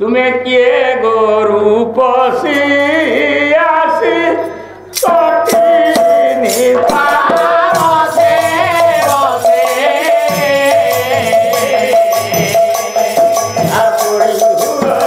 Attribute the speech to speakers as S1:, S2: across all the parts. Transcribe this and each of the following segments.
S1: तुम्हें किए गो रूपसी आसी कठिनी पावसे बसे आपुरी हुआ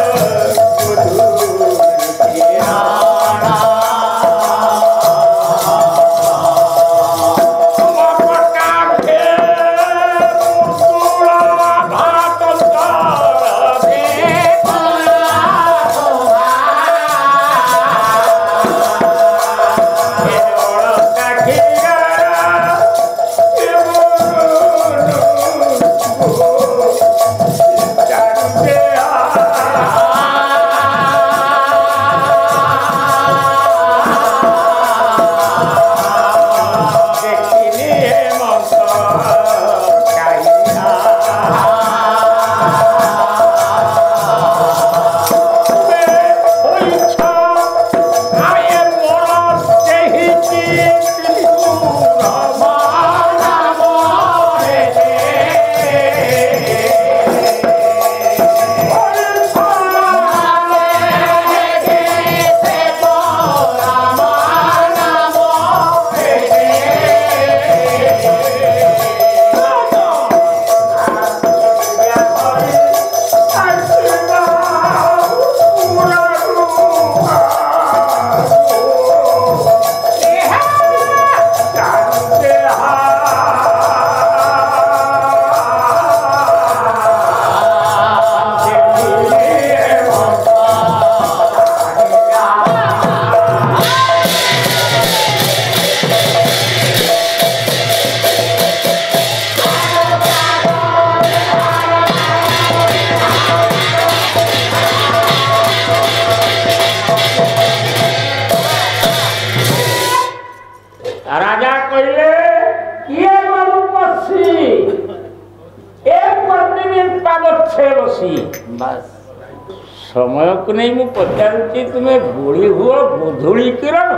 S1: समय को नहीं मु पचारुची तुम्हें बुढ़ी हुआ बुधुड़ी किरण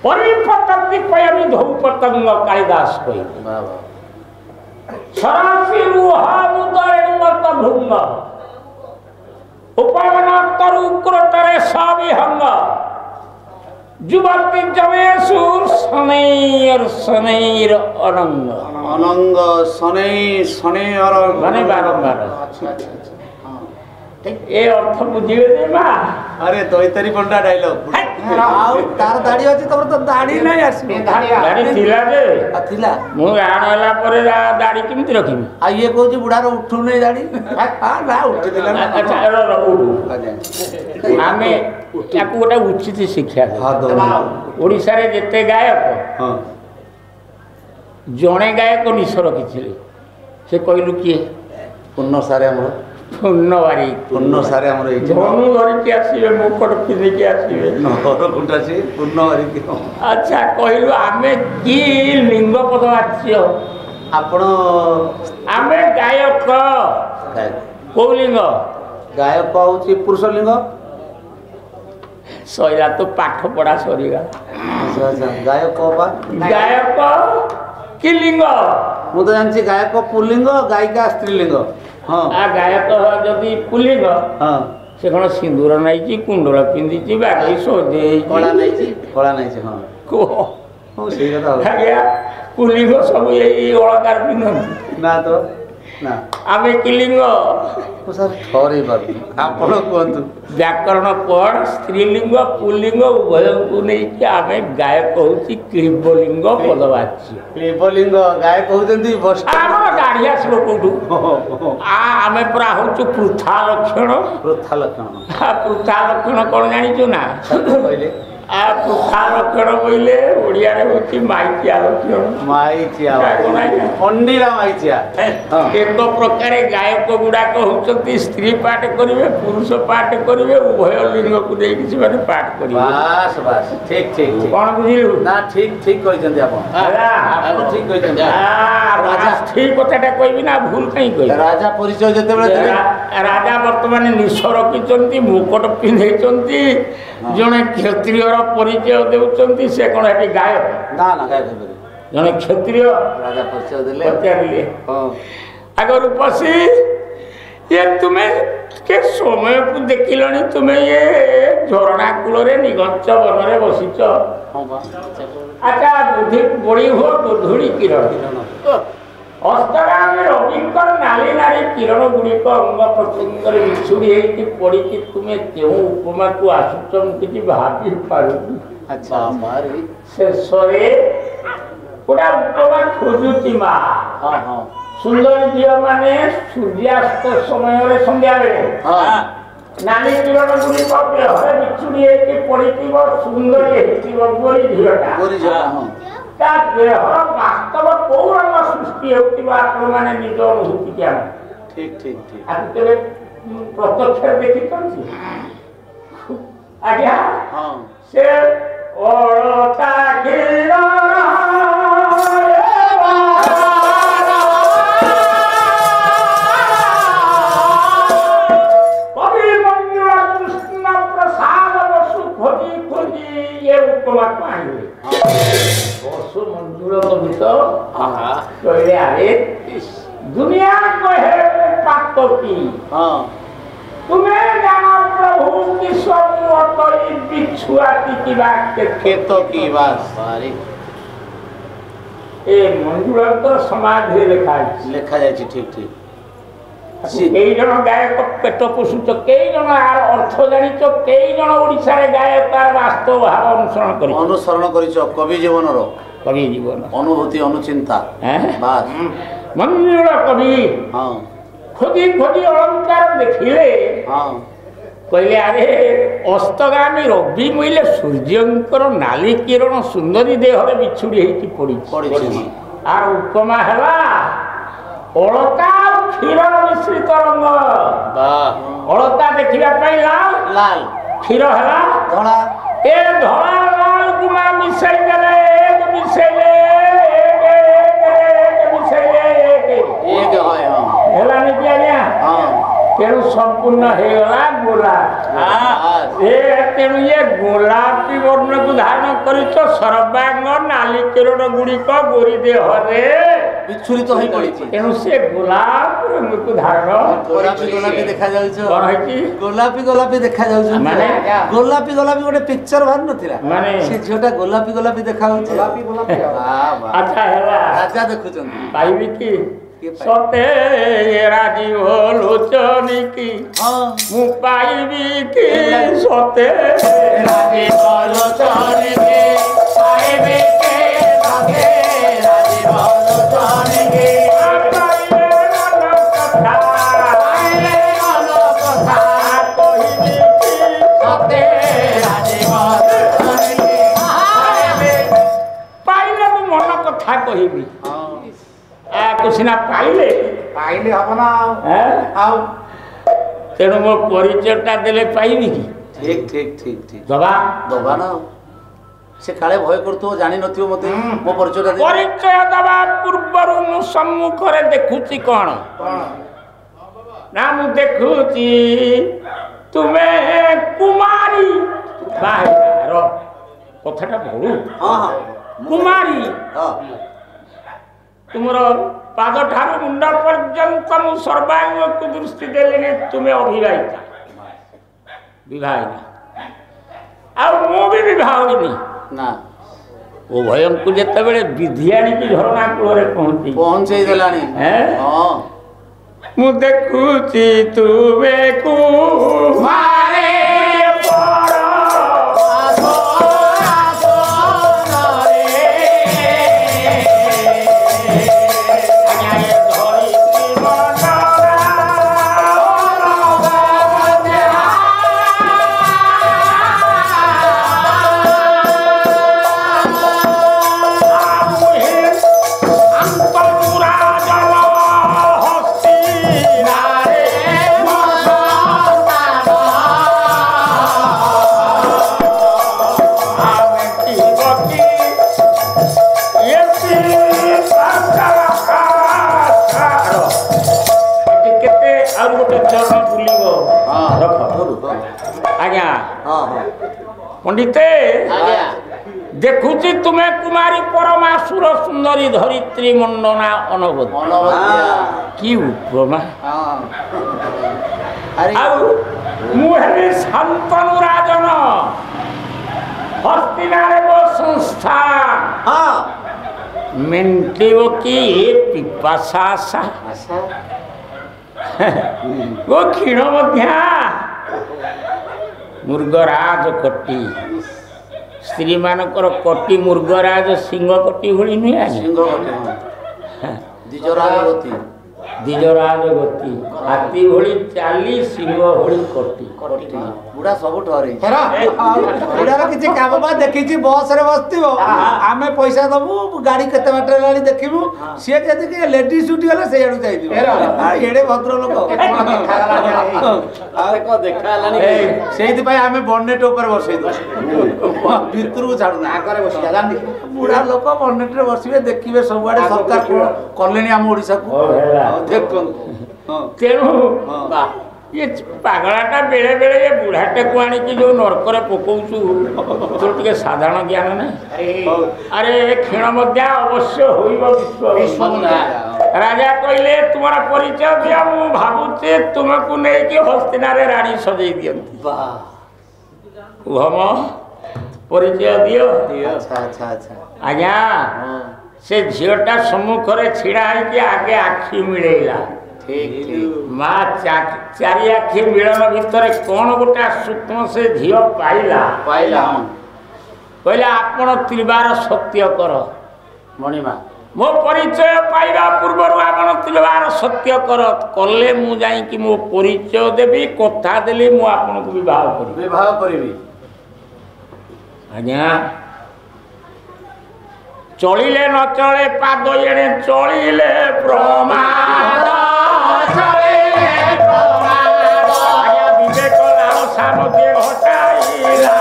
S1: परिपति पयमी धौ पतंग कालिदास कही सरासी रुहा मुदरे मत भृंग उपवना तरुक्रतरे साविहंग जुवती जमेशुर शनैर शनैर अनंग
S2: अनंग शनै शनै अरंग
S1: माने बारंबार ए अर्थ बुझिबे दे बा
S2: अरे दोइतरी पंडा डायलॉग आउ तार दाढ़ी अछि तोर तो दाढ़ी नै आसी
S1: दाढ़ी थिला जे
S2: थिला
S1: मु आणला परे दाढ़ी किमिति रखिबी
S2: आ ये कहूची बुढ़ार उठू नै दाढ़ी हां ना उठी दिला
S1: अच्छा रो उठू आमे याकू गोटा उचित शिक्षा
S2: हां दो
S1: ओडिसा रे जेते गायक
S2: हां
S1: जणे गायक निश रखिथिले से कहलु किए
S2: पुण्य सारे हमर
S1: पुण्यवारी
S2: पुण्य सारे हमर एठी
S1: धनु धरि के आसीबे मुकट पिने के आसीबे
S2: नहर गुंडा से पुण्यवारी की
S1: अच्छा कहलु आमे की लिंग पद आछियो
S2: आपण
S1: आमे गायक को लिंग
S2: गायक होची पुरुष लिंग
S1: सैला तो पाठ पढ़ा सरीगा
S2: अच्छा अच्छा गायक बा
S1: गायक की लिंग
S2: मु तो जानछि गायक पुल्लिंग गायिका स्त्रीलिंग हां
S1: आ गायक जदि पुल्लिंग
S2: हां
S1: से कोन सिंदूर नाइ छी कुंडल पिंदी छी बागै सोजे
S2: कला नाइ छी हां
S1: को
S2: हो सही कथा हो
S1: गया पुल्लिंग सब एई अलकार पिनन
S2: ना तो ना
S1: आमे की लिंग
S2: ओ सर थोरी बात आपण कोंतु
S1: व्याकरण पढ़ स्त्रीलिंग पुल्लिंग उभय को नहीं कि आमे गायक होची क्लीबलिंग पदवाच्य
S2: क्लीबलिंग गायक होजंती बस
S1: आरो गाड़िया स्लो कोठू आ आमे पुरा होचु पृथा लक्षण पृथा लक्षण कोन जानि छु ना
S2: कहले
S1: आ पृथा लक्षण बोले ओडिया रे होची माइचिया लक्षण
S2: माइचिया पंडीरा माइचिया
S1: एक प्रकार गायक गुड़ा होचंती स्त्री पाठ करिवे पुरुष पाठ करिवे उभय लिंग को देई किछि माने पाठ करिवे
S2: बस बस ठीक ठीक
S1: कोन बुझिलु
S2: ना ठीक ठीक कहिसंती आपण आपण ठीक कहिसंती
S1: राजा ठीक कथाटा कहबी ना भूल कहीं कहि
S2: राजा परिचय जते बेले
S1: राजा वर्तमान निश रखिचंती मुकुट पिंधैचंती जने क्षत्रिय परिचय देउचंती से कोन एटी गायक
S2: ना ना गायक
S1: जने क्षत्रिय
S2: राजा परिचय देले
S1: पचारिले
S2: हां
S1: अगर उपसी ये तुम्हें के समय को देखिलनी तुम्हें ये झरणा कूल निगंच वन बसीच अच्छा बुद्धि बड़ी हो बुधुड़ी किरण अस्तगामी रविकर नाली नाली किरण गुड़िक अंग प्रत्यंग बिछुड़ी होती पड़ी तुम्हें क्यों उपमा को आसुच मुझे भाभी पारूनी शेष गोटा उपमा खोजुची माँ सुंदर झील माने सूर्यास्त समय संध्या बेले नाली किरण गुड़िक देहरे बिछुड़ी होती पड़ी सुंदर झीलटा देहर वास्तव कौ रंग सृष्टि होने निज अनुभूति क्या
S2: ठीक ठीक ठीक
S1: प्रत्यक्ष देखी आज्ञा से अलता कवि मंजुला कृष्ण प्रसाद बसु खोजी खोजी ये उपमा पाइले बसु मंजुल कवित कहले अरे दुनिया को है पाप की तुम्हें जाना प्रभु की सब करी बिछुआती की बात
S2: खेतों की बात
S1: ए मंजुल तो समाज
S2: लिखा जाए ठीक ठीक
S1: कई जन गायक पेट पोषुच कई जन आर अर्थ जानिच कई जन ओडिसा रे गायक तार वास्तव भाव
S2: अनुसरण करिछ कवि जीवन अनुभूति अनुचिंता बात
S1: मंजुल कवि खोजी खोजी अलंकार देखिले कहले अरे अस्तगामी रवि मुइले सूर्यंकर नाली किरण सुंदरी देहरे बिछुड़ी होती पड़ी आर उपमा हैला अलता क्षीर मिश्रित रंग अलता देखा लाल क्षीर है
S2: धड़ा
S1: ए धड़ा लाल गुमा मिसई गले एक मिसैले
S2: एक है
S1: हेला नि दिया तेणु संपूर्ण हेगला गोलाप तेणु ये गोलापी वर्ण को धारण कर सर्वांग नाली किरण गुड़िक गोरी देहरे
S2: विच्छुरित होई पड़ी
S1: तेणु से गोलाप रंग को धारण
S2: गोलापी देखा जाउछ
S1: कोन है
S2: गोलापी देखा जाउछ
S1: माने
S2: गोलापी गोटे पिक्चर बाहर नथिला
S1: माने
S2: से झोटा गोलापी देखा जाउछ गोलापी वाह
S1: अच्छा हेला
S2: राजा देखुचंती
S1: पाइबी की सते राजीव लोचनी की मु पाइबी की सते राजीव लोचनी की पाइबी की सते राजीव लोचनी की पाइले मु मन कथा कहिबी सिना पाइले
S2: हम ना आओ
S1: तेणु मो परिचयटा देले पाइबी कि
S2: ठीक ठीक ठीक ठीक
S1: दबा
S2: ना से काले भय करतो जानि नथियो मते मो परिचयटा दे
S1: परिचय दबा पूर्वरु मु सम्मुख रे देखुची कोन ना मु देखुची तुमे कुमारी बाहर कथाटा भरू
S2: हां
S1: कुमारी तुमर पाद ठार मुंड पर्यंत मु सर्वांग को दृष्टि देले तुम्हें अभिवाहिता विवाहिनी आ मु भी विवाहिनी
S2: ना
S1: उभय को जिते बड़े विधियाणी की झरना कूल
S2: पहुंचे देलानी हां
S1: मु देखुची तुमे को मारे पंडिते देखुची तुम्हें कुमारी परमासुर सुंदरी धरित्री मंडना अनवद्य की उपमा मुहली शांतनु राजन हस्तिनारे वो संस्था मेंटेव की पिपासा वो क्षीण मध्या मुर्गराज कटी स्त्री मानकर कटी मुर्गराज सिंह कटी भली नुहे द्विजराज गति हाथी भली चाली सिंह भली कटी
S2: बुढ़ा सब ठहरे बुढ़ार किसी काम बा देखी बस रे बसथिबो आमे पैसा दबु गाड़ी केते बाटे लाली देखिबु से जदी के लेडी सुटी गले से आडू जाई दिबो एडे भद्र लोक देखो देखा लानी सेहिति पय आमे बनेट ऊपर बसई दो भितरु छाडू ना करे बसिया जान बुढ़ा लोक बनेट रे बसिबे देखिबे सबआडे सरकार कलेनी हम ओडिसा को देखो
S1: तेणु ये पागलाटा बेले बेले ये बुढ़ाटे को आनी की जो नरकरे पकाउछु तो टिके साधारण ज्ञान ना अरे क्षीण मध्य अवश्य होइब विश्व राजा कहले तुम्हारा परिचय दिया मु भाबुचे तुमको नहीं कि हस्तिनारे रानी सजई दियंती हम परिचय दियो
S2: अच्छा
S1: आज्ञा से झीटा सम्मुख छिड़ा है आगे आखि मिलेला माँ चारि आखि मिलन भितर कौन गोटा सूक्ष्म से झील पाइला कहला आपण त्रिबार सत्य कर मणिमा मो परिचय पाइबा पूर्वर आपण त्रिबार सत्य कर कले मु जाई कि मो परिचय देबी कथा देली मु आपण को विवाह करी आज्ञा चलिले न चले पाद एणे चलिले प्रमाद विवेक लालसा मध्य घटाइला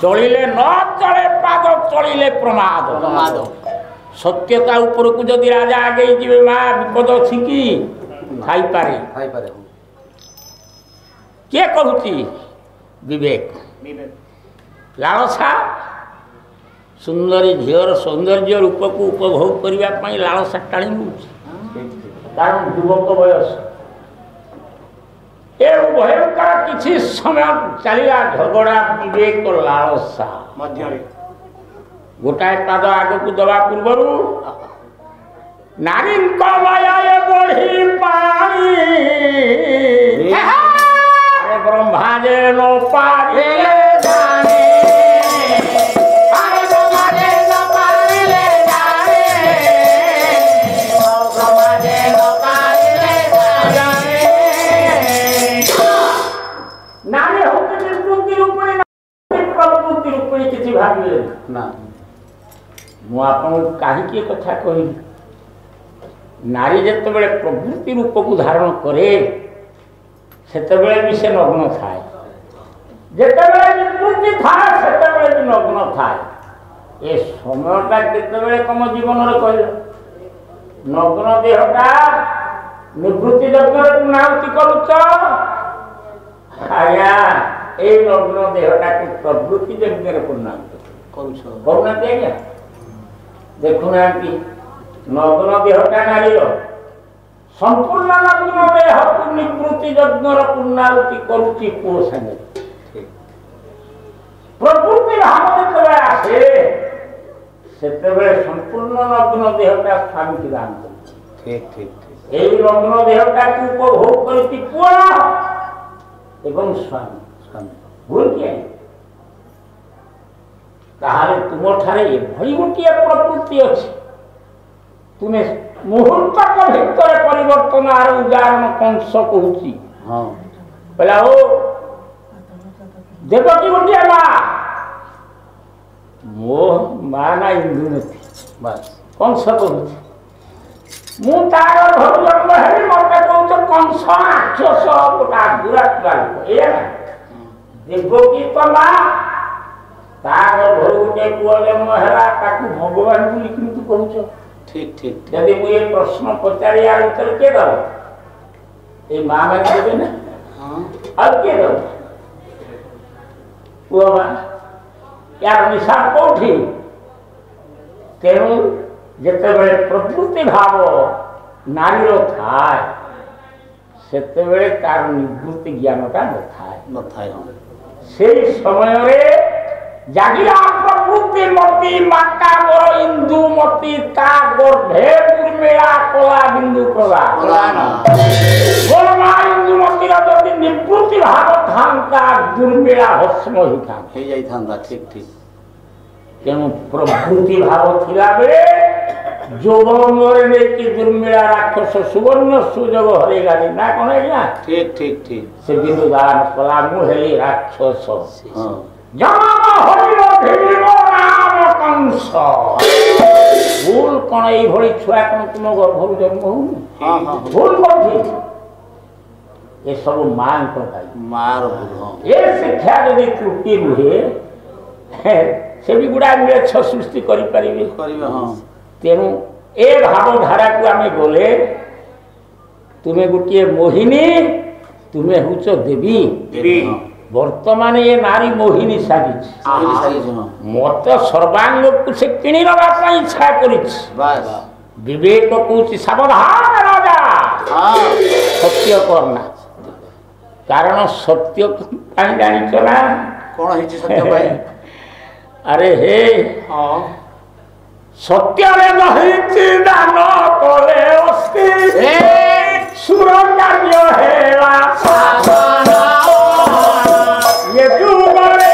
S1: चलिले न चले पाद चलिले प्रमाद सत्यता ऊपर को जदि राजा आगे जीवे माँ विपद अच्छी कि थाई पारे किए कहूची विवेक लालसा सुंदरी झीर सौंदर्य रूप को उपभोग करने लालसा टाणी कारण युवक बयस ए भयंकर किसी समय चलिया झगड़ा विवेक लालसा गोटाए पाद आग को दवा पूर्वर नारी माया बढ़ी पानी अरे ब्रह्मा जे न पारे कहीं कथा कह नारी जिते प्रवृत्ति रूप को धारण करे से भी से नग्न थाए जिते विकृति थाए से भी नग्न थाए ये समयटा केतबेले तुम जीवन में कह नग्न देहटा निवृत्ति यज्ञ पूर्णाहुति करुच आज्ञा ये नग्न देहटा को प्रवृत्ति यज्ञ पूर्णाहुति करुना आज्ञा देखुना नग्न देहटा नारी संपूर्ण नग्न देह को निवृत्ति यज्ञ पूर्णाहुति करुच्ची पुओ संगे प्रवृत्ति भाव जो आसे से संपूर्ण नग्न देहटा स्वामी की दान कर नग्न देहटा को उपभोग करती पुआ एवं स्वामी भूल किए ताहारे तुम ठारे एभली गोटे प्रवृत्ति अच्छी तुम्हें मुहूर्तक भितर परिवर्तन आर उदाहरण कंस कहूँ बोला ओ देवकी गोटे माँ मो माँ ना इंदुमती बस कंस कहूँ मु तार घर जन्म है मत कौच कंस राक्षस गोटा दुरात्मा लोक ये देवकी तो माँ तार घर गोटे पुआ जन्म है भगवान बोली किंतु कहूच
S2: ठीक ठीक
S1: यदि मुझे प्रश्न पचारि यार उत्तर किए दब ये माँ मैंने देवे ना अब किए दब पुआ माँ यार निशान कौटी तेणु जिते प्रवृत्ति भाव नारी थाए ସେତେବେଳେ ତାର ନିବୃତ୍ତି ଜ୍ଞାନଟା
S2: ନଥାଏ
S1: ସେଇ ସମୟରେ ଜାଗିଲା ପ୍ରକୃତି ମତି ମାତା ମୋର ଇନ୍ଦୁମତି ତା ଗର୍ଭେ ଦୁର୍ମିଳା କଳା ବିନ୍ଦୁ କଳା ଗୋଳମା ଇନ୍ଦୁମତିର ଯଦି ନିବୃତ୍ତି ଭାବ ଥାନ୍ତା ଦୁର୍ମିଳା ଭସ୍ମ
S2: ହେଇଯାଇଥାନ୍ତା ଠିକ ଠିକ
S1: ତେଣୁ ପ୍ରଭୃତି ଭାବ ଥିଲାବେଳେ ଯୌବନରେ ନେଇକି ଦୁର୍ମିଳା ରାକ୍ଷସ ସୁବର୍ଣ୍ଣ ସୁଯୋଗ ହରେଇଲାଣି ନା କଣ ଆଜ୍ଞା
S2: ଠିକ ଠିକ ଠିକ
S1: ସେ ବିନ୍ଦୁ ଦାନ କଲା ମୁଁ ହେଲି ରାକ୍ଷସ ଜନମ ହରିର ଭୀମ ରାମ କଂସ ଭୁଲ କଣ ଏଇଭଳି ଛୁଆ କଣ ତୁମ ଗର୍ଭରୁ ଜନ୍ମ ହଉନି ଭୁଲ କରୁଛି ଏସବୁ ମାଙ୍କ
S2: ମାର
S1: ଏ ଶିକ୍ଷା ଯଦି ତ୍ରୁଟି ରୁହେ ସେ ବି ଗୁଡା ମିଛ ସୃଷ୍ଟି କରିପାରିବେ ତେଣୁ ଏ ଭାବଧାରାକୁ ଆମେ ଗଲେ ତୁମେ ଗୋଟିଏ ମୋହିନୀ ତୁମେ ହଉଛ ଦେବୀ ବର୍ତ୍ତମାନ ଏ ନାରୀ ମୋହିନୀ ସାଜିଛି ମତେ ସର୍ବାଙ୍ଗକୁ ସେ କିଣି ନେବା ପାଇଁ ଇଚ୍ଛା କରିଛି ବିବେକ କହୁଛି ସାବଧାନ ରାଜା ସତ୍ୟ କରନା କାରଣ ସତ୍ୟ ପାଇଁ ଜାଣିଛ ନା
S2: କଣ ହେଇଛି ସତ୍ୟ ପାଇଁ
S1: ଆରେ ହେ ସତ୍ୟରେ ରହିଛି ଦାନ କଲେ ଅସ୍ତି ସୁର କାର୍ଯ୍ୟ ହେଲା ଏ ଯୁଗରେ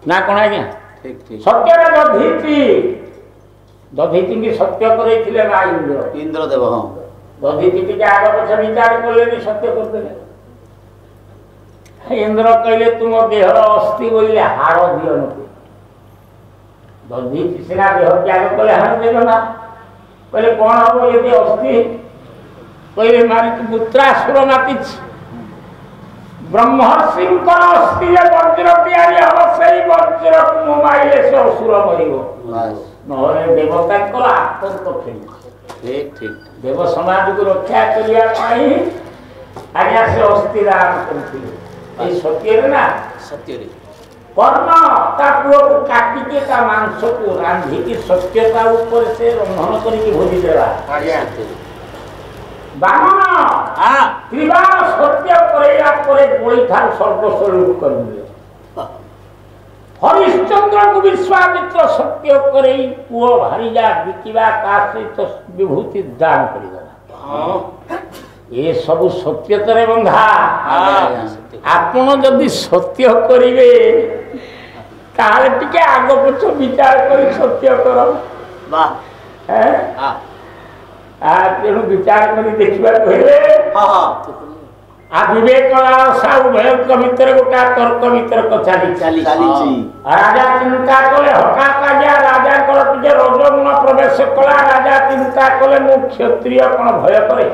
S1: ନା କଣ ଆଜ୍ଞା ସତ୍ୟରେ ଦଧିଚି ସତ୍ୟ କରେଇଥିଲେ ନା
S2: ଇନ୍ଦ୍ରଦେବ
S1: ଦଧିଚି ଟିକେ ଆଗ ପଛ ବିଚାର କଲେନି ସତ୍ୟ କରିଦେଲେ ଇନ୍ଦ୍ର କହିଲେ ତୁମ ଦେହର ଅସ୍ଥି ବୋଇଲେ ହାଡ଼ ଦିଅ ନଥିଲେ ଦଧିଚି ସିନା ଦେହ ତ୍ୟାଗ କଲେ ହାଡ଼ ଦେବ ନା କହିଲେ କଣ ହବ ଯଦି ଅସ୍ଥି କହିଲେ ମାରିଛି ପୁତ୍ରାସୁର ମାତିଛି ବ୍ରହ୍ମର୍ଷିଙ୍କର ଅସ୍ଥିରେ ବଜ୍ର ତିଆରି ହବ ସେଇ ବଜ୍ରକୁ ମୁଁ ମାରିଲେ ସେ ଅସୁର ମରିବ ନହେଲେ ଦେବତାଙ୍କର ଆତଙ୍କ ଦେବ ସମାଜକୁ ରକ୍ଷା କରିବା ପାଇଁ ଆଜ୍ଞା ସେ ଅସ୍ଥି ଦାନ କରିଥିଲେ ଏଇ ସତ୍ୟରେ ନା
S2: ସତ୍ୟରେ
S1: କର୍ମ ତା ପୁଅକୁ କାଟିକି ତା ମାଂସକୁ ରାନ୍ଧିକି ସତ୍ୟତା ଉପରେ ସେ ରନ୍ଧନ କରିକି ଭୋଜି ଦେଲା ବାମନ ତ୍ରିବାର ସତ୍ୟ କରେଇଲା ପରେ ଗୋଇଠାରୁ ସର୍ବସ୍ୱରୂପ କରିଦେଲେ ହରିଶ୍ଚନ୍ଦ୍ରଙ୍କୁ ବିଶ୍ୱାମିତ୍ର ସତ୍ୟ କରେଇ ପୁଅ ଭାରିଜା ବିକିବା ତା ସହିତ ବିଭୂତି ଦାନ କରିଦେଲା ଏସବୁ ସତ୍ୟତରେ ବନ୍ଧା ଆପଣ ଯଦି ସତ୍ୟ କରିବେ ତାହେଲେ ଟିକେ ଆଗ ପଛ ବିଚାର କରି ସତ୍ୟ କର ତେଣୁ ବିଚାର କରି ଦେଖିବାକୁ ହେଲେ ବିବେକ ଉଭୟଙ୍କ ଭିତରେ ଗୋଟା ତର୍କ ବିତର୍କ ଚାଲିଛି ରାଜା ଚିନ୍ତା କଲେ ହକା କାଜା ରାଜାଙ୍କର ଟିକେ ରଜଗୁଣ ପ୍ରବେଶ କଲା ରାଜା ଚିନ୍ତା କଲେ ମୁଁ କ୍ଷତ୍ରିୟ କଣ ଭୟ କରେ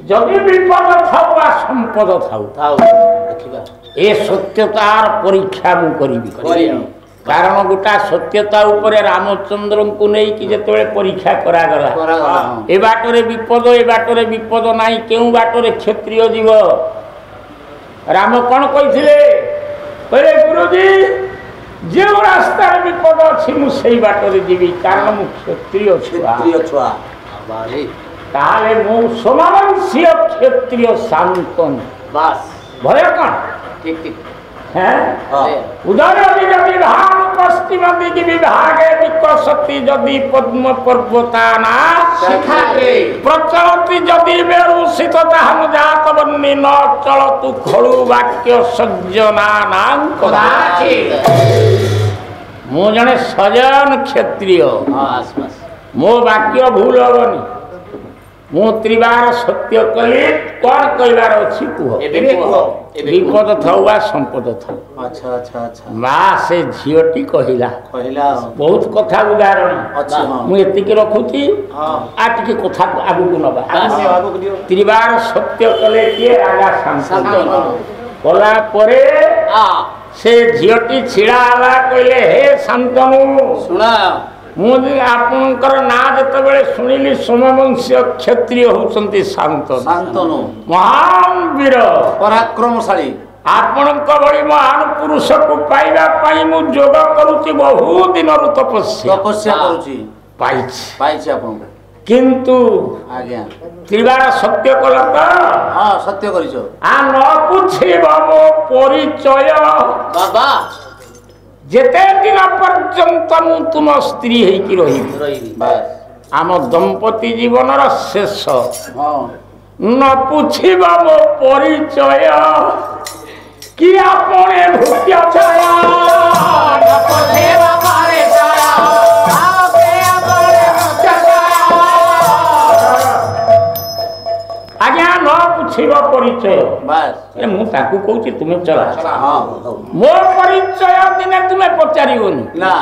S1: ଯଦି ବିପଦ ଥାଉ ବା ସମ୍ପଦ ଥାଉ ଏ ସତ୍ୟତାର ପରୀକ୍ଷା ମୁଁ କରିବି କାରଣ ଗୋଟା ସତ୍ୟତା ଉପରେ ରାମଚନ୍ଦ୍ରଙ୍କୁ ନେଇକି ଯେତେବେଳେ ପରୀକ୍ଷା କରାଗଲା ଏ ବାଟରେ ବିପଦ ନାହିଁ କେଉଁ ବାଟରେ କ୍ଷତ୍ରିୟ ଯିବ ରାମ କଣ କହିଥିଲେ କହିଲେ ଗୁରୁଜୀ ଯେଉଁ ରାସ୍ତାରେ ବିପଦ ଅଛି ମୁଁ ସେଇ ବାଟରେ ଯିବି କାରଣ ମୁଁ କ୍ଷତ୍ରିୟ ଛୁଆ ତାହେଲେ ମୁଁ ସୋମବଂଶୀୟ କ୍ଷତ୍ରିୟ ଶାନ୍ତନୁ ଭୟ କଣ उदर विभाग पश्चिम दिग् विभागे विकसति जदि पद्म पर्वताना प्रचलति जदि मेरुषित जात बन्नी न चलतु खड़ु वाक्य सज्जना मु जने सजन क्षत्रिय मो वाक्य भूल हेनी ମୁଁ ତ୍ରିବାର ସତ୍ୟ କଲି କଣ କହିବାର ଅଛି କୁହ ବିପଦ ଥାଉ ବା ସମ୍ପଦ ଥାଉ ମା ସେ ଝିଅଟି କହିଲା ବହୁତ କଥା ଉଦାହରଣ ମୁଁ ଏତିକି ରଖୁଛି ଆଉ ଟିକେ କଥା ଆଗକୁ ନବା ତ୍ରିବାର ସତ୍ୟ କଲେ କିଏ ରାଜା ଶାନ୍ତନୁ କଲା ପରେ ସେ ଝିଅଟି ଛିଡ଼ା ହେଲା କହିଲେ ହେ ଶାନ୍ତନୁ ଶୁଣା ମୁଁ ଆପଣଙ୍କର ନାଁ ଯେତେବେଳେ ଶୁଣିଲି ସୋମବଂଶୀୟ କ୍ଷତ୍ରିୟ ହଉଛନ୍ତି ଶାନ୍ତନୁ ମହାନ ବୀର ପରାକ୍ରମଶାଳୀ ଆପଣଙ୍କ ଭଳି ମହାନ ପୁରୁଷକୁ ପାଇବା ପାଇଁ ମୁଁ ଯୋଗ କରୁଛି ବହୁ ଦିନରୁ ତପସ୍ୟା କରୁଛି ପାଇଛି ଆପଣଙ୍କୁ କିନ୍ତୁ ଆଜ୍ଞା ତ୍ରିବାର ସତ୍ୟ କଲ ତ ହଁ ସତ୍ୟ କରିଛ ନ ପୁଛିବ ମୋ ପରିଚୟ ବାବା ଯେତେ ଦିନ ପର୍ଯ୍ୟନ୍ତ ମୁଁ ତୁମ ସ୍ତ୍ରୀ ହେଇକି ରହିବି ଆମ ଦମ୍ପତି ଜୀବନର ଶେଷ ନ ପୁଛିବ ମୋ ପରିଚୟ କି ଆପଣ ଭୂତ୍ୟ ଆଜ୍ଞା ନ ପୁଛିବ ପରିଚୟ ମୁଁ ତାକୁ କହୁଛି ତୁମେ ଚଲା ମୋ ପରିଚୟ ଦିନେ ତୁମେ ପଚାରିବନି ନା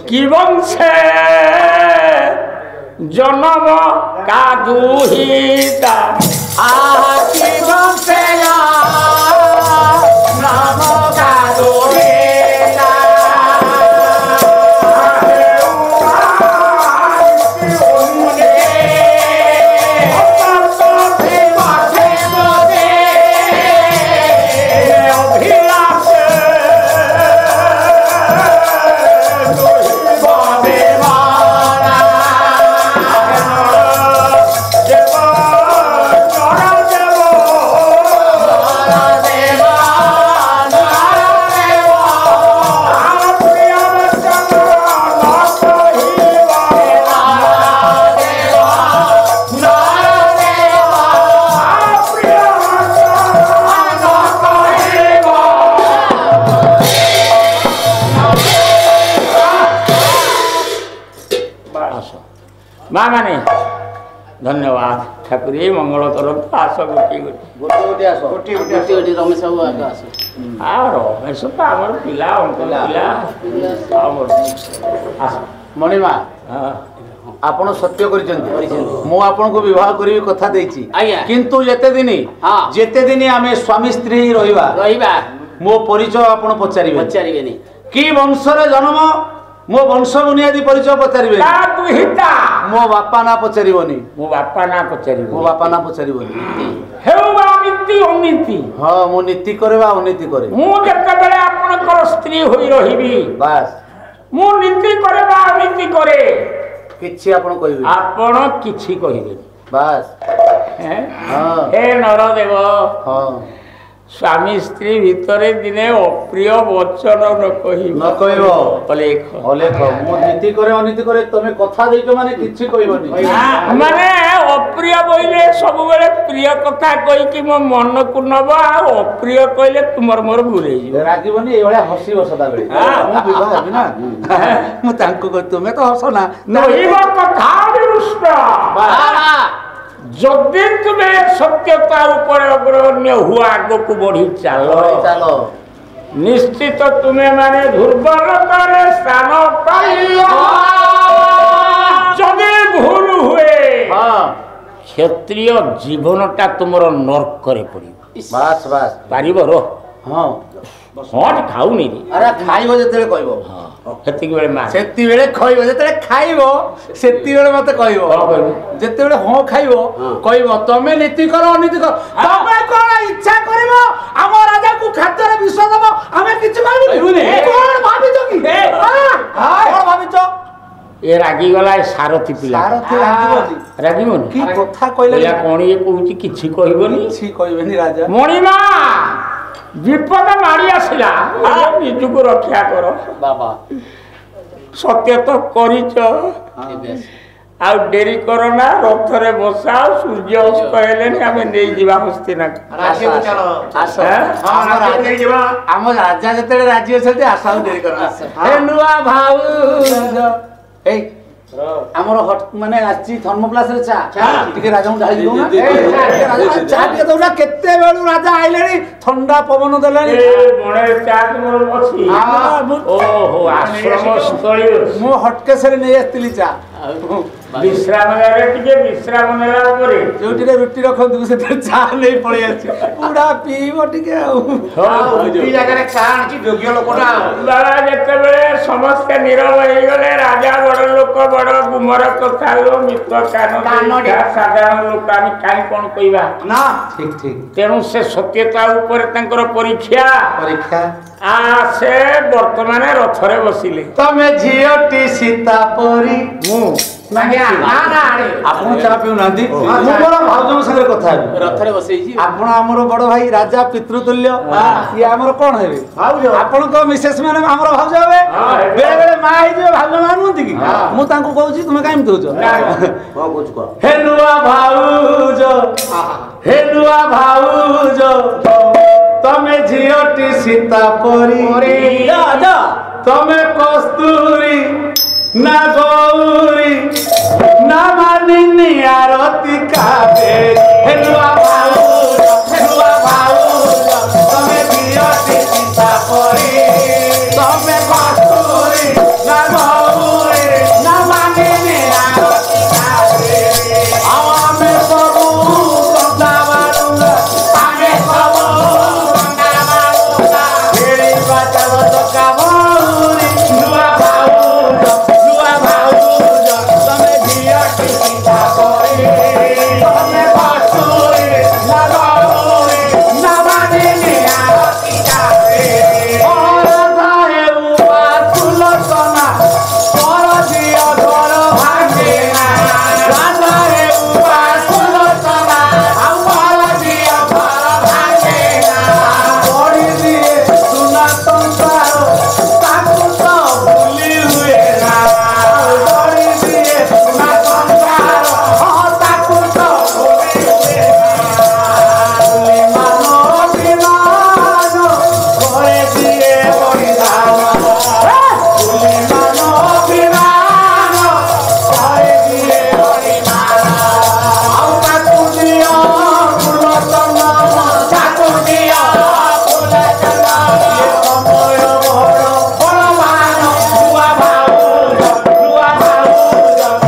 S1: କି ବଂଶେ ଜନମ କାଦୁহিতা কি বংশে নাম কাদুহিতা माँ माने धन्यवाद ठाकुर मंगल करत आस गोटे आस गोटे रमेश बाबू आस रमेश तो आम पिला अंकल पिला मणिमा आपण सत्य मु आपन को विवाह करी कथा देछि किंतु जेते दिन आमे स्वामी स्त्री रहिबा मो परिचय आपण पचारिबेनी की वंशर जन्म मो वंश बुनियादी परिचय पचारिबे मो बापा ना पचारिबनी मो बापा ना पचारिबनी हेउबा नीति अनीति हां मो नीति करबा अनीति करे मु जत्ते बेले आपनकर स्त्री होई रहिबी बस मु नीति करबा अनीति करे किछि आपण कहिबे आपण किछि कहिबे बस हां हे नरदेव हां स्वामी स्त्री भितरे दिने अप्रिय वचन न कहइबो अलेख मो नीति करे अनीति करे तमे कथा देइछो माने किछि कहइबनी माने अप्रिय बोइले सब बेले प्रिय कथा कहि कि मो मन को नबा आ अप्रिय कइले तुमर मोर बुले रागीबनी ए भले हसी बसदा बेले मु विवाह हेबी ना मु तांको को तुमे तो हसना नहिबो कथा विरुष्ट बाबा जदि तुम्हें सत्यता ऊपर अग्रगण्य हुआ आग को बढ़ी चलो निश्चित तुम्हें माने दुर्बलता स्थान जदि भूल हुए क्षत्रिय जीवनटा तुमर नर्क करे पड़ी बस बस पारिबो रो हां हट खाउनी अरे खाइबो जतेले कहबो सेति बेले मा सेति बेले खइबो जतेले खाइबो सेति बेले मते कहबो जते बेले हो खाइबो कहबो तमे नीति करो अनीति करो तमे कोन इच्छा करबो हम राजा को खातर विष दबो हमें किछ कहबो कोन भाबिचो की कोन भाबिचो ए रागी गला सारथी पिला सारथी रागीबोनी की कथा कहले कोन ये कहूची किछि कहबोनी राजा मणिमा विपद मारी आसला निज को रक्षा कर बाबा सत्य तो करिच आ डेरी करो ना रथरे बसा सूर्य कहले हमें नहीं जीवा हस्तिना राज्य को चलो आस हम राज्य जीवा हम राजा जते राज्य छते आसाउ डेरी करना ए नुआ भाऊ ए
S2: ଆମର ମାନେ ଆସିଛି ଥର୍ମୋପ୍ଲାସ ରେ ଚା ଟିକେ ରାଜାଙ୍କୁ ଢାଳି ଦଉନା ଚା ଟିକେ ଦଉନା କେତେବେଳୁ ରାଜା ଆଇଲେଣି ଥଣ୍ଡା ପବନ ଦେଲାଣି ମୁଁ ହଟକେଶରେ ନେଇ ଆସିଥିଲି ଚା
S1: ବିଶ୍ରାମ ଟିକେ ବିଶ୍ରାମ ନେଲା ପରେ
S2: ଯୋଉଠି ରୁଟି ରଖନ୍ତୁ ସେଥିରେ ଚା ନେଇ ପଳେଇ ଆସିବ ପୁରା ପିଇବ ଟିକେ ଆଉ
S3: ଜାଗାରେ ଚା ଆଣିଛି ଯୋଗ୍ୟ ଲୋକଟା
S1: ବାବା ଯେତେବେଳେ ସମସ୍ତେ ନୀରବ ହେଇଗଲେ ରାଜା ବଡ ଲୋକ ବଡ ଗୁମର କଥା ମିତ୍ର ସାଧାରଣ ଲୋକ ଆମେ କାହିଁ କଣ କହିବା
S3: ନା
S2: ଠିକ ଠିକ
S1: ତେଣୁ ସେ ସତ୍ୟତା ଉପରେ ତାଙ୍କର ପରୀକ୍ଷା ସେ ବର୍ତ୍ତମାନ ରଥରେ ବସିଲେ
S2: ତମେ ଝିଅଟି ସୀତା ପରି ମୁଁ
S3: ଆପଣ
S2: ଚା ପିଉନାହାନ୍ତି ମୁଁ ମୋର ଭାଉଜଙ୍କ ସାଙ୍ଗରେ କଥା ହେବି
S3: ରଥରେ ବସେଇଛି
S2: ଆପଣ ଆମର ବଡ ଭାଇ ରାଜା ପିତୃତୁଲ୍ୟ ଇଏ ଆମର କଣ ହେବେ ଆପଣଙ୍କ ମିସେସ୍ ମାନେ ଆମର ଭାଉଜ ହେବେ ବେଳେ ବେଳେ ମା ହେଇଯିବେ ଭାଉଜ ମା ନୁହନ୍ତି କି ମୁଁ ତାଙ୍କୁ କହୁଛି ତୁମେ କାହିଁକି କହୁଛ ହେ ନୂଆ ଭାଉଜ ହେ ନୂଆ ଭାଉଜ ତମେ ଝିଅଟି ସୀତା ପରି ତମେ କସ୍ତୁରୀ ନା ଗୌରୀ ନା ମାନିନି ଆରତି କାବେରୀ ହେ ନୂଆ ଭାଉଜ ତମେ ଝିଅଟି ସୀତା ପରି ତମେ କସ୍ତୁରୀ ନା ଗୌରୀ ନା ମାନିନି ଆରତି କାବେରୀ ଆଉ ଆମେ ସବୁ ବୃନ୍ଦାବନ ଆମେ ସବୁ ବୃନ୍ଦାବନ ଖେଳିବା ଚାଲ ଚକା ଭଉରୀ ନୂଆ ଭାଉଜ ତମେ ଝିଅଟି ସୀତା ପରି ତମେ କସ୍ତୁରୀ ନା ଗୌରୀ ନା ମାନିନି ଆରତି କାବେରୀ ରାଧା ହେଉ ବା ସୁଲୋଚନା ପର ଝିଅ ଘର ଭାଙ୍ଗେ ନା ରାଧା ହେଉ ବା ସୁଲୋଚନା ଆଉ ପର ଝିଅ ଘର ଭାଙ୍ଗେ ନା ପଢି ଦିଏ ସୁନା ସଂସାର ତାକୁ ତ ଭୁଲି ହୁଏ ନା ପଢି ଦିଏ ସୁନା ସଂସାର ତାକୁ ତ ଭୁଲି ହୁଏ ନା ବିମାନ করে দিয়ে বলিদান বিমান করে দিয়ে বলিদান ଆଉ ତାକୁ ଦିଅ ଫୁଲ ଚନ୍ଦନ ତାକୁ ଦିଅ ଫୁଲ ଚନ୍ଦନ ସମୟ ବଡ଼ ବଳବାନ ନୂଆ ଭାଉଜ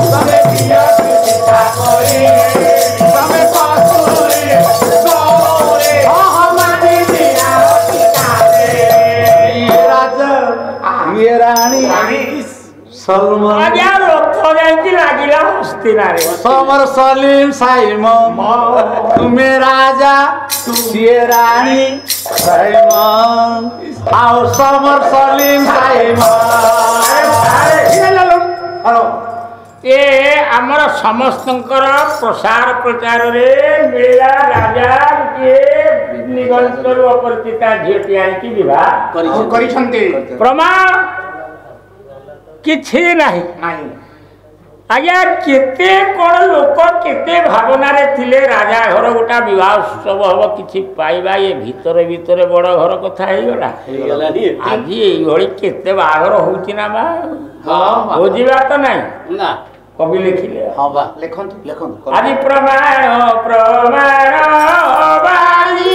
S2: ତମେ ଝିଅଟି ସୀତା ପରି ତମେ କସ୍ତୁରୀ ଗୌରୀ ମାନିନି ଆରତି କାବେରୀ ରାଜା ଇଏ ରାଣୀ ସଲମାନ
S1: ଆଜ୍ଞା ରଥ ଯାଇକି ଲାଗିଲା ହସ୍ତିନାରେ
S2: समर सलीम साइमन तुम्हें राजा तुझे रानी साइमन आओ समर सलीम
S1: ଏ ଆମର ସମସ୍ତଙ୍କର ପ୍ରସାର ପ୍ରଚାରରେ ମିଳିଲା ରାଜା କିଏ ନିଗନ୍ତରୁ ଅପରିଚିତା ଝିଅଟି ଆଣିକି ବିବାହ
S3: କରିଛନ୍ତି
S1: ପ୍ରମାଣ କିଛି ନାହିଁ ଆଜ୍ଞା କେତେ କଣ ଲୋକ କେତେ ଭାବନାରେ ଥିଲେ ରାଜା ଘର ଗୋଟା ବିବାହ ଉତ୍ସବ ହବ କିଛି ପାଇବା ଏ ଭିତରେ ଭିତରେ ବଡ ଘର କଥା ହେଇଗଲା ଆଜି ଏଇଭଳି କେତେ ବାହାଘର ହଉଛି ନା ବା ବୁଝିବା ତ ନାହିଁ
S3: ନା
S1: କବି ଲେଖିଲେ
S3: ଲେଖନ୍ତୁ ଲେଖନ୍ତୁ
S1: ଆଜି ପ୍ରମାଣ ପ୍ରମାଣ ବାଲି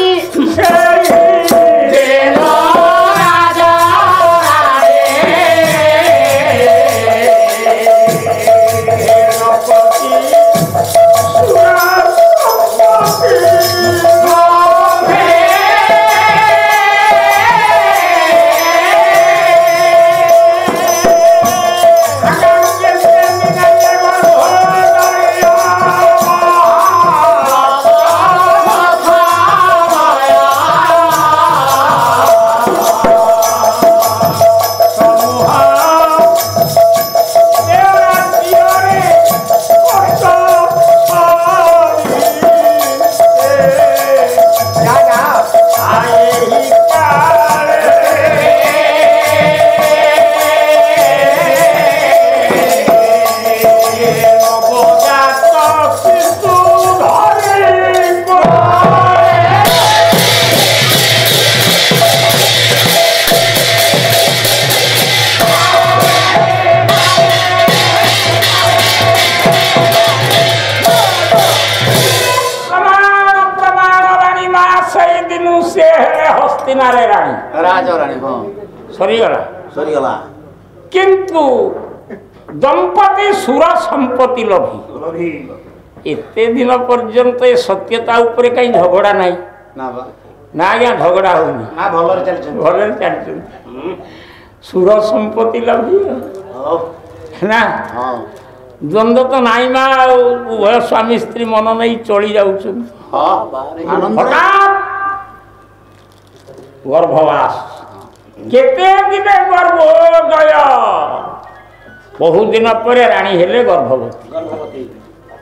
S1: ସେଇ ଦିନୁ ସେ ହେଲେ ହସ୍ତିନାରେ ରାଣୀ
S2: ରାଜରାଣୀ ହଁ
S1: ସରିଗଲା
S2: ସରିଗଲା
S1: କିନ୍ତୁ ଦମ୍ପତି ସୁର ସମ୍ପତ୍ତି ଲୋଭୀ ଏତେ ଦିନ ପର୍ଯ୍ୟନ୍ତ ଏ ସତ୍ୟତା ଉପରେ କାହିଁ ଝଗଡ଼ା ନାହିଁ
S2: ନା ବା
S1: ନା ଆଜ୍ଞା ଝଗଡ଼ା ହଉନି
S2: ନା ଭଲରେ ଚାଲିଛନ୍ତି
S1: ଭଲରେ ଚାଲିଛନ୍ତି ସୁର ସମ୍ପତ୍ତି ଲୋଭୀ ନା
S2: ହଁ
S1: ଦ୍ୱନ୍ଦ୍ୱ ତ ନାହିଁ ମା ଆଉ ଉଭୟ ସ୍ୱାମୀ ସ୍ତ୍ରୀ ମନ ନେଇ ଚଳି ଯାଉଛନ୍ତି
S2: ହଁ ଆନନ୍ଦ
S1: ହଠାତ୍ ଗର୍ଭବାସ କେତେ ଦିନେ ଗର୍ଭୋଦୟ ବହୁ ଦିନ ପରେ ରାଣୀ ହେଲେ ଗର୍ଭବତୀ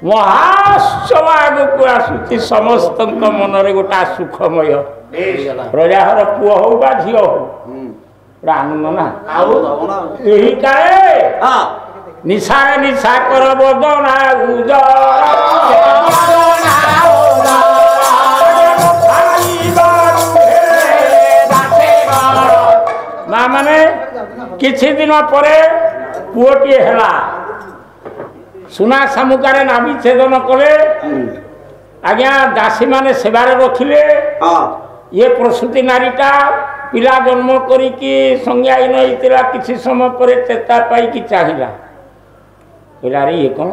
S1: ମହାତ୍ସବ ଆଗକୁ ଆସୁଛି ସମସ୍ତଙ୍କ ମନରେ ଗୋଟା ସୁଖମୟ ପ୍ରଜାଘର ପୁଅ ହଉ ବା ଝିଅ ହଉ ଗୋଟେ ଆନନ୍ଦ ନା
S2: ଆଉ ହବ ନା
S1: ଏହି କାଳେ
S2: ହଁ
S1: ନିଶାରେ ନିଶା କର ବଦନା ମା ମାନେ କିଛି ଦିନ ପରେ ପୁଅଟିଏ ହେଲା ସୁନା ଶାମୁକାରେ ନାଭି ଛେଦନ କଲେ ଆଜ୍ଞା ଦାସୀମାନେ ସେବାରେ ରଖିଲେ
S2: ହଁ
S1: ଇଏ ପ୍ରସୂତି ନାରୀଟା ପିଲା ଜନ୍ମ କରିକି ସଂଜ୍ଞାହୀନ ହେଇଥିଲା କିଛି ସମୟ ପରେ ଚେତା ପାଇକି ଚାହିଁଲା କହିଲାରେ ଇଏ କ'ଣ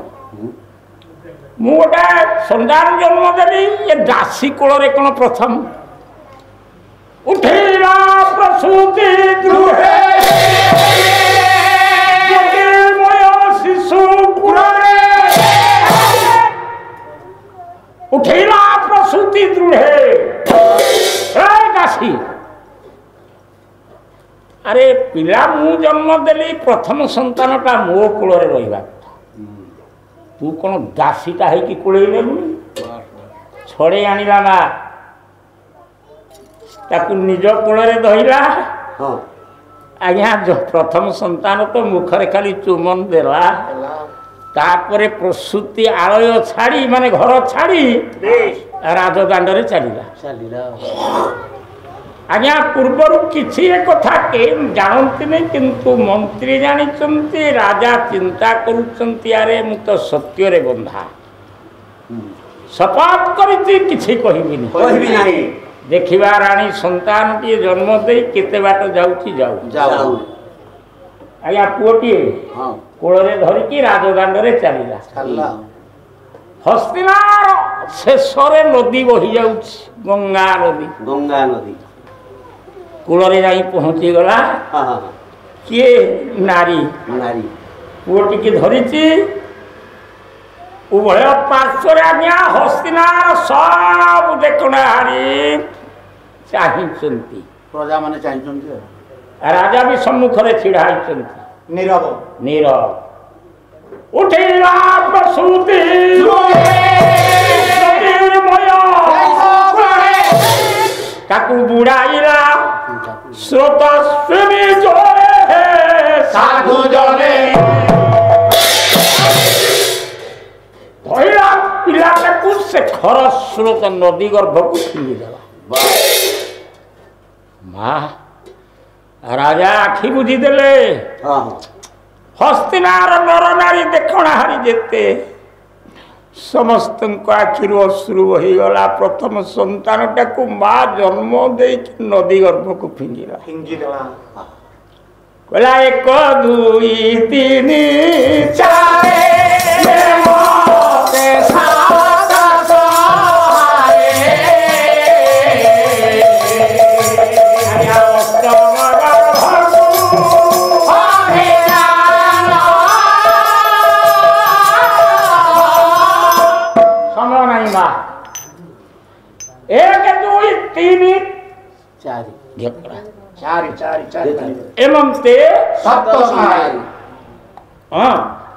S1: ମୁଁ ଗୋଟେ ସନ୍ତାନ ଜନ୍ମ ଦେଲି ଏ ଦାସୀ କୋଳରେ କ'ଣ ପ୍ରଥମ ଉଠେଇଲା ପ୍ରସୂତି ଗୃହେ ଶିଶୁ କୁଳରେ ଉଠେଇଲା ପ୍ରସୂତି ଦୃଢ଼େ ଦାସୀ ଆରେ ପିଲା ମୁଁ ଜନ୍ମ ଦେଲି ପ୍ରଥମ ସନ୍ତାନଟା ମୋ କୋଳରେ ରହିବା ତୁ କ'ଣ ଦାସୀଟା ହେଇକି କୋଳେଇ ନେଲୁ ଛଡ଼େଇ ଆଣିଲା ମା ତାକୁ ନିଜ କୋଳରେ ଧଇଲା
S2: ହଁ
S1: ଆଜ୍ଞା ପ୍ରଥମ ସନ୍ତାନ ତ ମୁଖରେ ଖାଲି ଚୁମନ ଦେଲା ତାପରେ ପ୍ରସୂତି ଆଳୟ ଛାଡ଼ି ମାନେ ଘର ଛାଡ଼ି ରାଜଦାଣ୍ଡରେ ଚାଲିଲା ଆଜ୍ଞା ପୂର୍ବରୁ କିଛି ଏ କଥା କେହି ଜାଣନ୍ତିନି କିନ୍ତୁ ମନ୍ତ୍ରୀ ଜାଣିଛନ୍ତି ରାଜା ଚିନ୍ତା କରୁଛନ୍ତି ଆରେ ମୁଁ ତ ସତ୍ୟରେ ବନ୍ଧା ଶପଥ କରିଛି କିଛି କହିବିନି
S2: କହିବି ନାହିଁ
S1: ଦେଖିବା ରାଣୀ ସନ୍ତାନଟିଏ ଜନ୍ମ ଦେଇ କେତେ ବାଟ ଯାଉଛି ଯାଉ ଆଜ୍ଞା ପୁଅଟିଏ କୋଳରେ ଧରିକି ରାଜଦାଣ୍ଡରେ ଚାଲିଲା ହସ୍ତିନାର ଶେଷରେ ନଦୀ ବହି ଯାଉଛି ଗଙ୍ଗା ନଦୀ କୂଳରେ ଯାଇ ପହଞ୍ଚିଗଲା କିଏ ନାରୀ ପୁଅଟିକି ଧରିଛି ଉଭୟ ପାର୍ଶ୍ୱରେ ଆଜ୍ଞା ହସ୍ତିନାର ସବୁ ଦେଖଣାହାରୀ ଚାହିଁଛନ୍ତି
S2: ପ୍ରଜାମାନେ ଚାହିଁଛନ୍ତି
S1: ରାଜା ବି ସମ୍ମୁଖରେ ଛିଡ଼ା ହେଇଛନ୍ତି
S2: ନୀରବ
S1: ଉଠିଲା ପ୍ରସୂତି ତାକୁ ବୁଡ଼ାଇଲା ସ୍ରୋତ ସାଧୁ ଜଳେ ଧଇଲା ପିଲାଟାକୁ ସେ ଖର ସ୍ରୋତ ନଦୀ ଗର୍ଭକୁ ଫିଙ୍ଗିଦେଲା ମା ରାଜା ଆଖି ବୁଝିଦେଲେ ହସ୍ତିନାର ନର ନାରୀ ଦେଖଣାହାରୀ ଯେତେ ସମସ୍ତଙ୍କ ଆଖିରୁ ଅଶ୍ରୁ ବହିଗଲା ପ୍ରଥମ ସନ୍ତାନଟାକୁ ମା ଜନ୍ମ ଦେଇକି ନଦୀ ଗର୍ଭକୁ ଫିଙ୍ଗିଲା କହିଲା 1 2 3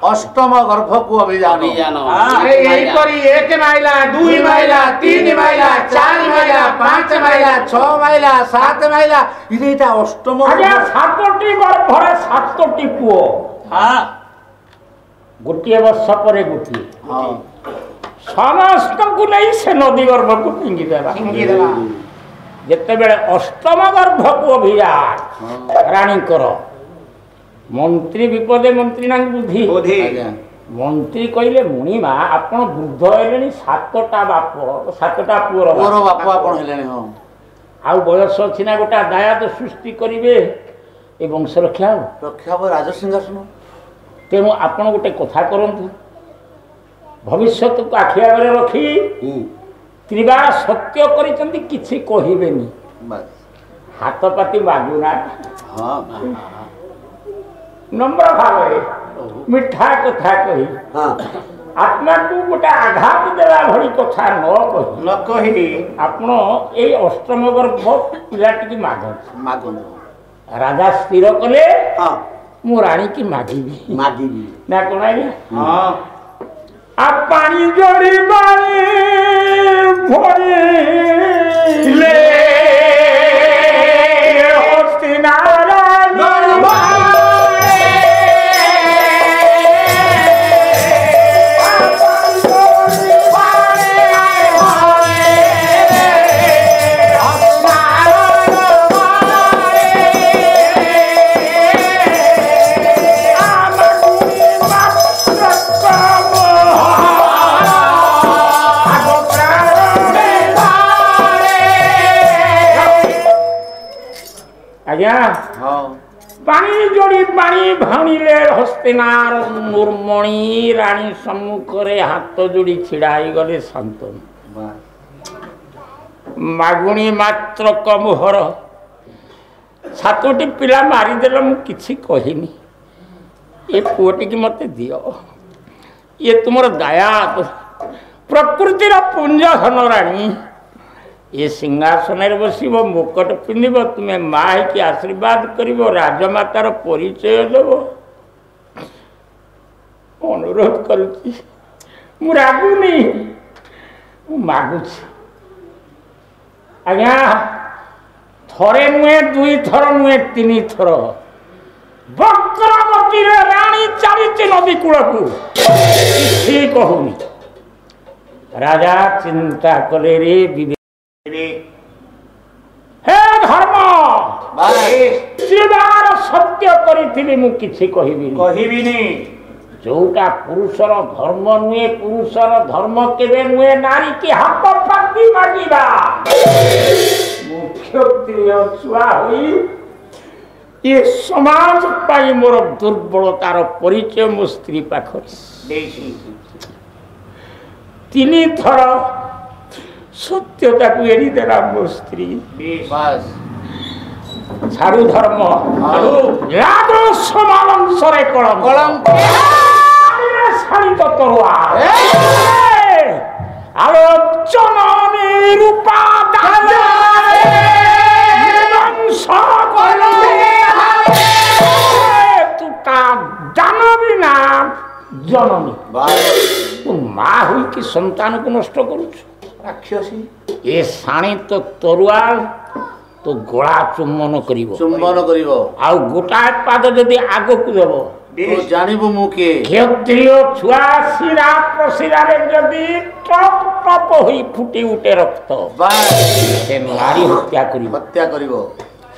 S2: अष्टम गर्भको अभियान
S3: 1 माइला 2 माइला 3 माइला 4 माइला 5 माइला
S2: 6 माइला 7 माइला इटा अष्टम
S1: सातटी गर्भरे सातटी पुओ गोटे वर्ष पर गोटे समस्त को नहीं से नदी गर्भ को फिंगिदेला जितेबले अष्टम गर्भ को अभियान रानी मंत्री विपदे मंत्री ना बुद्धि ମନ୍ତ୍ରୀ କହିଲେ ମୁଣିମା ଆପଣ ବୃଦ୍ଧ ହେଲେଣି 7ଟା ବାପ 7ଟା ପୁଅର
S2: ବାପ ଆପଣ ହେଲେଣି। ହଁ
S1: ଆଉ ବୟସ ଅଛି ନା ଗୋଟା ଦାୟାଦ ସୃଷ୍ଟି କରିବେ ଏ ବଂଶ ରକ୍ଷା
S2: ହବ ରାଜସିଂହାସନ।
S1: ତେଣୁ ଆପଣ ଗୋଟେ କଥା କରନ୍ତୁ ଭବିଷ୍ୟତକୁ ଆଖି ଆଗରେ ରଖି ତ୍ରିବାର ସତ୍ୟ କରିଛନ୍ତି କିଛି କହିବେନି ହାତ ପାତି ମାଗୁନା ନମ୍ର ଭାବରେ ମିଠା କଥା କହି ଆତ୍ମାକୁ ଗୋଟେ ଆଘାତ ଦେଲା ଭଳି କଥା ନ କହି ଆପଣ ଏଇ ଅଷ୍ଟମ ଗର୍ଭ ପିଲାଟିକି ମାଗନ୍ତୁ। ରାଜା ସ୍ଥିର କଲେ ମୁଁ ରାଣୀକି ମାଗିବି ନା କଣ ଆଜ୍ଞା? ଆ ପାଣି ଜଡ଼ି ପାଣି ଭରିଲେ ପାଣି ଯୋଡ଼ି ପାଣି ଭାଣିଲେ ହସ୍ତିନାର ମୁର୍ମଣି ରାଣୀ ସମ୍ମୁଖରେ ହାତ ଯୋଡ଼ି ଛିଡ଼ା ହେଇଗଲେ ଶାନ୍ତନୁ। ମାଗୁଣି ମାତ୍ର କମୁହର 7ଟି ପିଲା ମାରିଦେଲେ ମୁଁ କିଛି କହିନି ଏ ପୁଅଟିକି ମୋତେ ଦିଅ ଇଏ ତୁମର ଦାୟାଦ ପ୍ରକୃତିର ପୁଞ୍ଜଧନ ରାଣୀ ଏ ସିଂହାସନରେ ବସିବ ମୁକଟ ପିନ୍ଧିବ ତୁମେ ମା ହେଇକି ଆଶୀର୍ବାଦ କରିବ ରାଜମାତାର ପରିଚୟ ଦେବ ଅନୁରୋଧ କରୁଛି ମୁଁ ରାଗୁନି ମୁଁ ମାଗୁଛି ଆଜ୍ଞା ଥରେ ନୁହେଁ 2 ଥର ନୁହେଁ 3 ଥର ବକ୍ରବତୀରେ ରାଣୀ ଚାଲିଛି ନଦୀ କୂଳକୁ କିଛି କହୁନି। ରାଜା ଚିନ୍ତା କଲେ ରେ ହେ ଧର୍ମ ସତ୍ୟ କରିଥିଲି ମୁଁ କିଛି କହିବିନି ଯୋଉଟା ପୁରୁଷର ଧର୍ମ ନୁହେଁ ପୁରୁଷର ଧର୍ମ କେବେ ନୁହେଁ ନାରୀ କି ହାତ ପାତି ମାଗିବା ମୁଁ କ୍ଷତ୍ରିୟ ଛୁଆ ହୋଇ ଏ ସମାଜ ପାଇଁ ମୋର ଦୁର୍ବଳତାର ପରିଚୟ ମୋ ସ୍ତ୍ରୀ ପାଖରେ 3 ଥର ସତ୍ୟତାକୁ ଏଡ଼ିଦେଲା ମୋ ସ୍ତ୍ରୀ ଛାଡ଼ୁ ଧର୍ମ ସମାନଂଶରେ କଳଙ୍କ ଶାଣିତ ତରୁଆର ଆଲୋଚନୀ ରୂପା ତୁଟା ଦାନବୀ ନା ଜନନୀ ମା ହୋଇକି ସନ୍ତାନକୁ ନଷ୍ଟ କରୁଛୁ ରାକ୍ଷସୀ ଏ ଶାଣି ତ ତରୁଆଲ तो गोला चुम्बन करिवो आउ गोटाए पाद जदि आगकु देबो तो जानिबो मु के क्षत्रिय छुआ सिरा प्रसिरा रे जदि टप टप होई फुटी उठे रक्त से नारी हत्या करिवो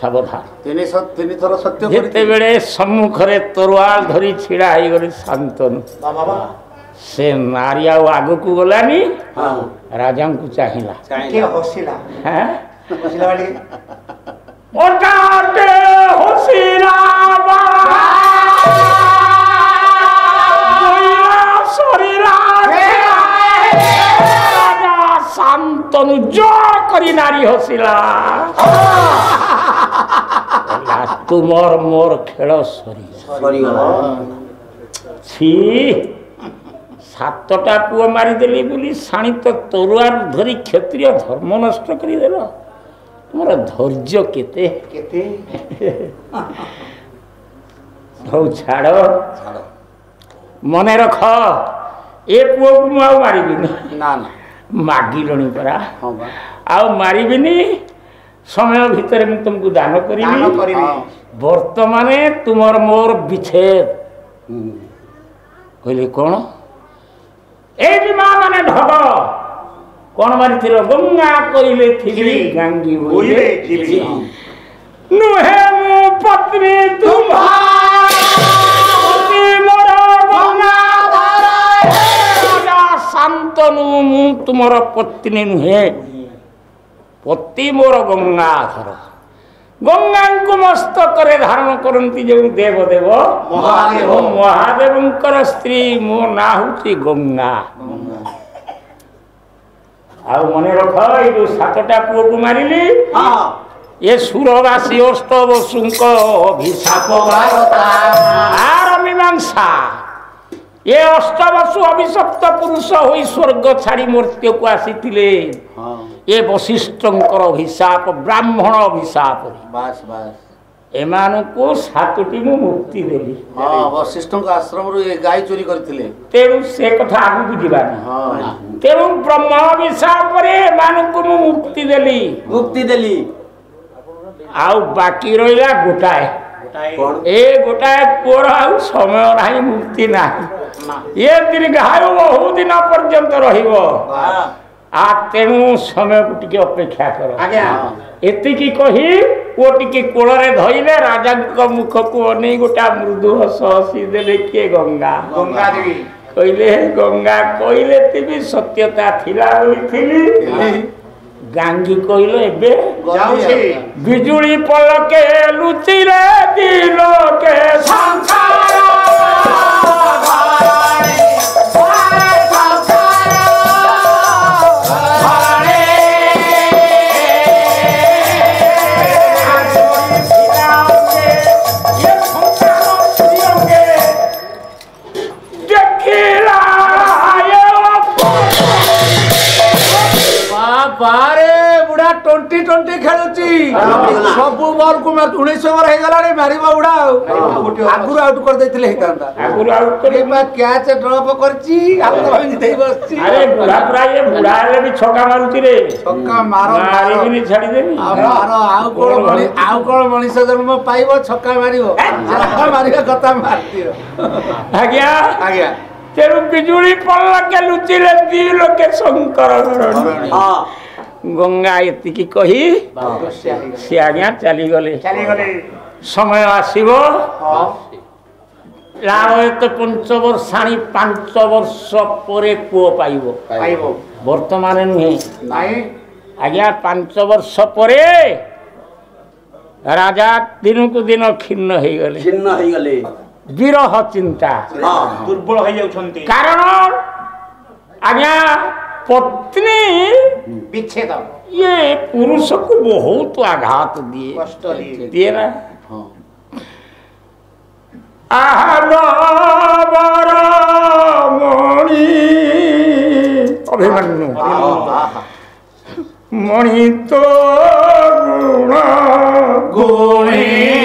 S1: सावधान तीन थर सत्य जेते बेले सम्मुखरे तरुआल धरी छिड़ा होई गली शांतनु बाबा से नारी आगकु गलानी राजा को चाहिला के हसिला हैं हसिला वाली ओटाटे हसिला बाबा गोइला सरिला राजा शांतनु जो करी नारी हसिला तुमर मोर खेल सरी छी 7टा पुआ मारिदेली बोली शाणी तो तरुआर धरी क्षत्रिय धर्म नष्ट करदेल तुम धैर्य केते हौ छाड़ मन रख ए पुआ को मु मारिबिनी ना मागिलणी परा आ मारिबिनी समय भितर मु तुमको दान करी वर्तमान तुमर मोर विच्छेद कहले कौन ए माने ढग कौन मारी गंगा कहले थी गांगी नुहे मु पत्नी तुम्हारी मोर गंगा शांतनु मु तुमर पत्नी नुहे पति मोर गंगाधर गंगा को मस्तक धारण करती जो देवदेव महादेव स्त्री मो ना हूँ गंगा आ मन रख ये सातटा पुओ को मारिली ये सुरवासी अष्टवसु अभिशाप आर मीमांसा ये अष्टवसु अभिशप्त पुरुष हो स्वर्ग छाड़ी मृत्यु को आसी ये वशिष्ठंकर अभिशाप ब्राह्मण अभिशाप
S2: बास बास
S1: एमानकु सातटी मु मुक्ति देली
S2: वशिष्ठ आश्रम गाय चोरी करथिले
S1: तेणु से कथा आगु बुझिबानी तेणु ब्रह्म अभिशाप रे एमानकु मु मुक्ति देली आउ बाकी रहिला गोटाए ए गोटाए पुअर आउ समय नाही मुक्ति नाही ये दीर्घायु बहु दिन पर्यंत रहिबो आ तेणु समय को टिके अपेक्षा कर एतिकी कही वो टिके कोल रे धइले राजा मुख को अनै गोटा मृदु हस हसी देले के गंगा
S3: गंगा देवी
S1: कहले गंगा कहले तिबी सत्यता थिला बोली थिली गांगी कहले एबे
S3: जाउछी
S1: बिजुली पलके लुचिले दिलो के संसार
S2: बारे बुढ़ा 20-20 खेलुची सब बॉल को 19 ओवर हे गलानी मारिबा बुढ़ा आगुर आउट कर देथिले हेतांता
S1: आगुर आउट करे
S2: बा कैच ड्रॉप करची हाथ भांगी देई बसची
S1: अरे बुढ़ा पूरा ये बुढ़ा रे भी छक्का मारुती रे
S2: छक्का मारो
S1: मारी भी नहीं छाड़ी देनी
S2: मारो आउ कोन मनीष जन्म पाइबो छक्का मारिबो छक्का मारिबा कथा मार दियो
S1: आज्ञा
S2: आज्ञा
S1: तेरु बिजुली पल्ला के लुचिले दी लोके शंकर हां गंगा एतिकी कही से आज्ञा चली गले समय आसीबो लाड़े 5 वर्षाणी 5 वर्ष परे पुओ पाइबो वर्तमान नुहे आज्ञा 5 वर्ष परे राजा दिन को दिन खिन्न हो गले विरह चिंता
S3: दुर्बल हो जाउछंती
S1: कारण आज्ञा पत्नी
S3: विच्छेद
S1: ये पुरुष को बहुत आघात दिए
S3: कष्ट
S1: दिए ना आहार मणि अभिमन्यु मणि तो गुण गुणिए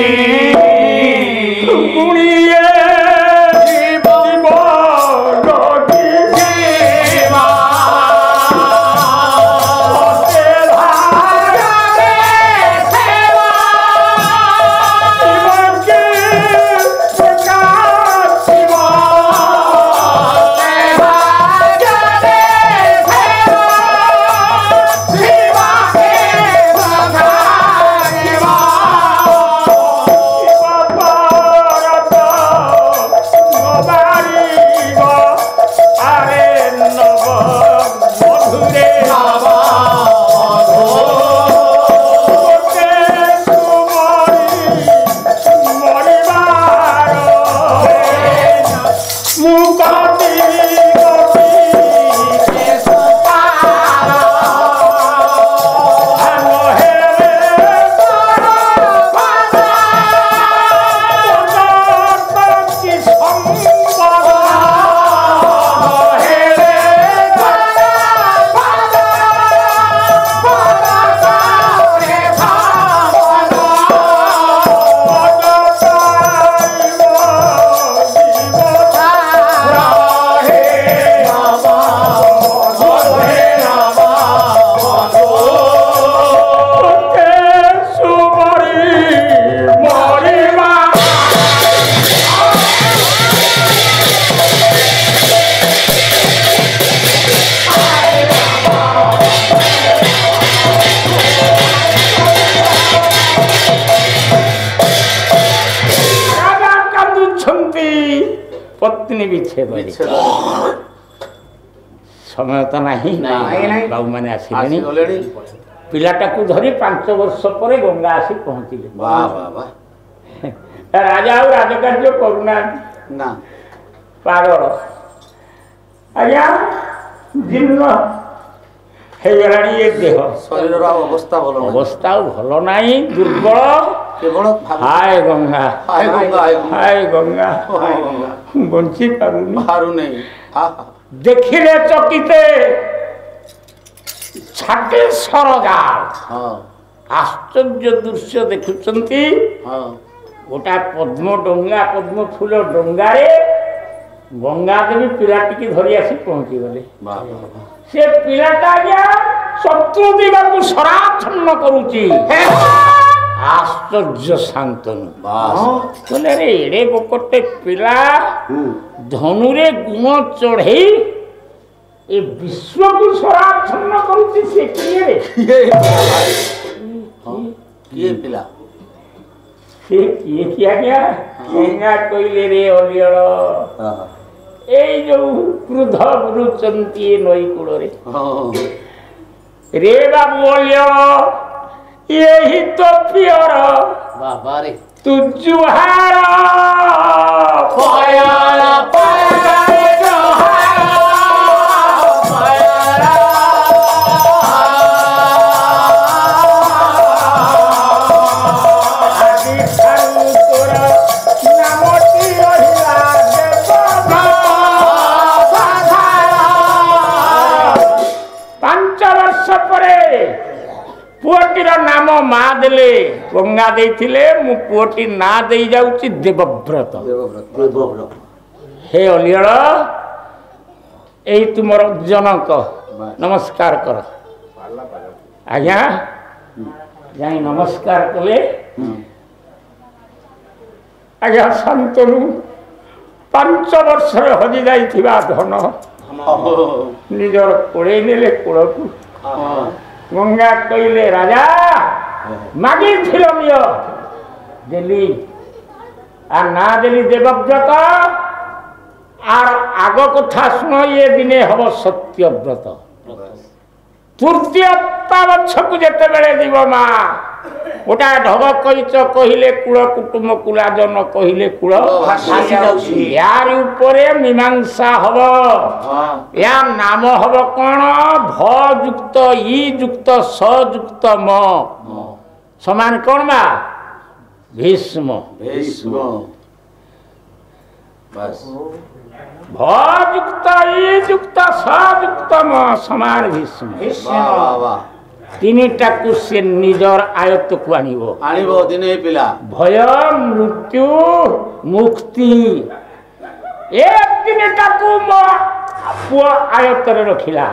S1: पत्नी विच्छेद समय तो नहीं
S3: नहीं।
S1: बाबू मैंने आसिलेनी
S3: ଆସିଗଲେଣି
S1: पिलाटा को धरी 5 वर्ष पर गंगा आसी पहुँचिले
S3: वाह वाह वाह
S1: राजा और राजकार्य करूना
S3: ना
S1: पागल आज्ञा जीर्ण ହେଇଗଲାଣି ଏ ଦେହ
S3: ଶରୀରର ଆଉ ଅବସ୍ଥା ଭଲ ନାହିଁ
S1: ଅବସ୍ଥା ଭଲ ନାହିଁ ଦୁର୍ବଳ
S3: କେବଳ
S1: ହାୟ ଗଙ୍ଗା
S3: ହାୟ ଗଙ୍ଗା
S1: ହାୟ ଗଙ୍ଗା ବଞ୍ଚି ପାରୁନି
S3: ପାରୁନି
S1: ଦେଖିଲେ ଚକିତେ ଛାତି ସରଗାଳ
S3: ହଁ
S1: ଆଶ୍ଚର୍ଯ୍ୟ ଦୃଶ୍ୟ ଦେଖୁଛନ୍ତି ଗୋଟା ପଦ୍ମ ଡଙ୍ଗା ପଦ୍ମ ଫୁଲ ଡଙ୍ଗାରେ ଗଙ୍ଗା ଦେବୀ ପିଲାଟିକି ଧରି ଆସି ପହଞ୍ଚିଗଲେ ସେ ପିଲାଟା ଆଜ୍ଞା ଶତ୍ରୁ ଦିଗକୁ ସରାଚ୍ଛନ୍ନ କରୁଛି ଆଶ୍ଚର୍ଯ୍ୟ ଶାନ୍ତନୁ କହିଲେ ରେ ଏଡ଼େ ଗୋଟେ ପିଲା ଧନୁରେ ଗୁଣ ଚଢ଼େଇ ଏ ବିଶ୍ୱକୁ ସରାଚ୍ଛନ୍ନ କରୁଛି ସେ କିଏ
S3: କିଏ ପିଲା
S1: ସେ କିଏ କି ଆଜ୍ଞା ଗଙ୍ଗା କହିଲେ ରେ ଅଲିଅଳ এই ଯେଉଁ କ୍ରୁଧ ବୁଲୁଛନ୍ତି ନଈ କୂଳରେ ରେ ବାବୁ ଅଲିଅଳ ଏହି ତ ପିଅର
S3: ବାବାରେ
S1: ତୁ ଜୁହାର
S3: ପୟର ପୟର
S1: पुओटीर नाम माँ देले गंगा देइथिले मु पुओटी ना देई जाउची देवव्रत हे अलियळ एई तुमर जनक नमस्कार कर आज्ञा जाई नमस्कार कले आज्ञा शांतनु 5 वर्ष हजि जाइथिबा धन निजर कोड़े नेले कूड़कू गंगा कहले राजा मागी फिल्म देली आ ना देली देवव्रत आर आग कथा शुण ये दिने हम सत्यव्रत तृतीयता बच्छ को जिते बेले दिव माँ गोटा ढग कईच कहले कूल कुटुंब कुलाजन कहले कूल यार उपरे मीमांसा हब या नाम हब कौन भ युक्त ई युक्त स युक्त म समान कौन बा भीष्म
S3: भीष्म बस
S1: भ युक्त ई युक्त स युक्त म समान भीष्म
S3: वाह वाह
S1: तीनटा को से निजर आयत्त को
S3: आनिबो दिने पिला
S1: भय मृत्यु मुक्ति एक तीनटा को पुआ आयत्त रे रखिला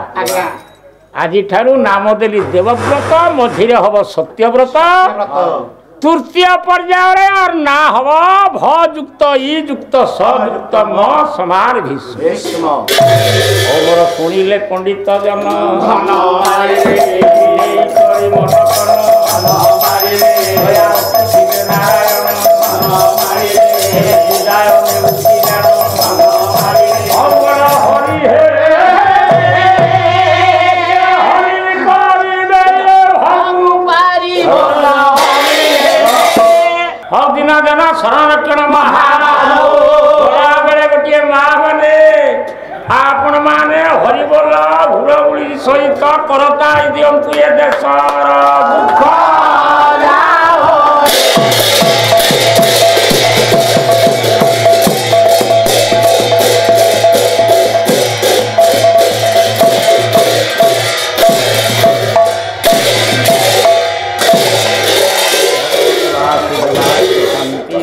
S1: आज ठारू नाम देली देवव्रत मझिरे हब सत्यव्रत तृतीय पर्याय रे और ना हब भ युक्त ई युक्त स युक्त म समान भीष्म ओमर सुनिले पंडित जन धन मारे करि मन कर धन मारे भया नारायण धन मारे विदाय मुक्ति नारायण धन मारे भगवान हरि हे दिना जना संरक्षण महाबले गोटे माँ मैंने आपण मैंने हरिबोल घुड़गुड़ी सहित करता दिंतु ये देशर दुख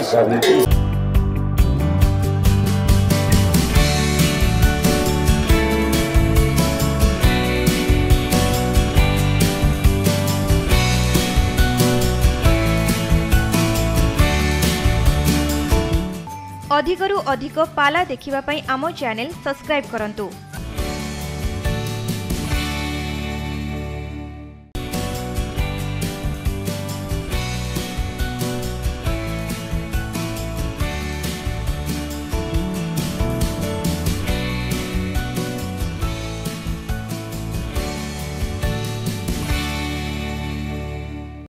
S1: शांति
S4: अधिकरु अधिक पाला देखिबा पई आमो चैनल सब्सक्राइब करंतु।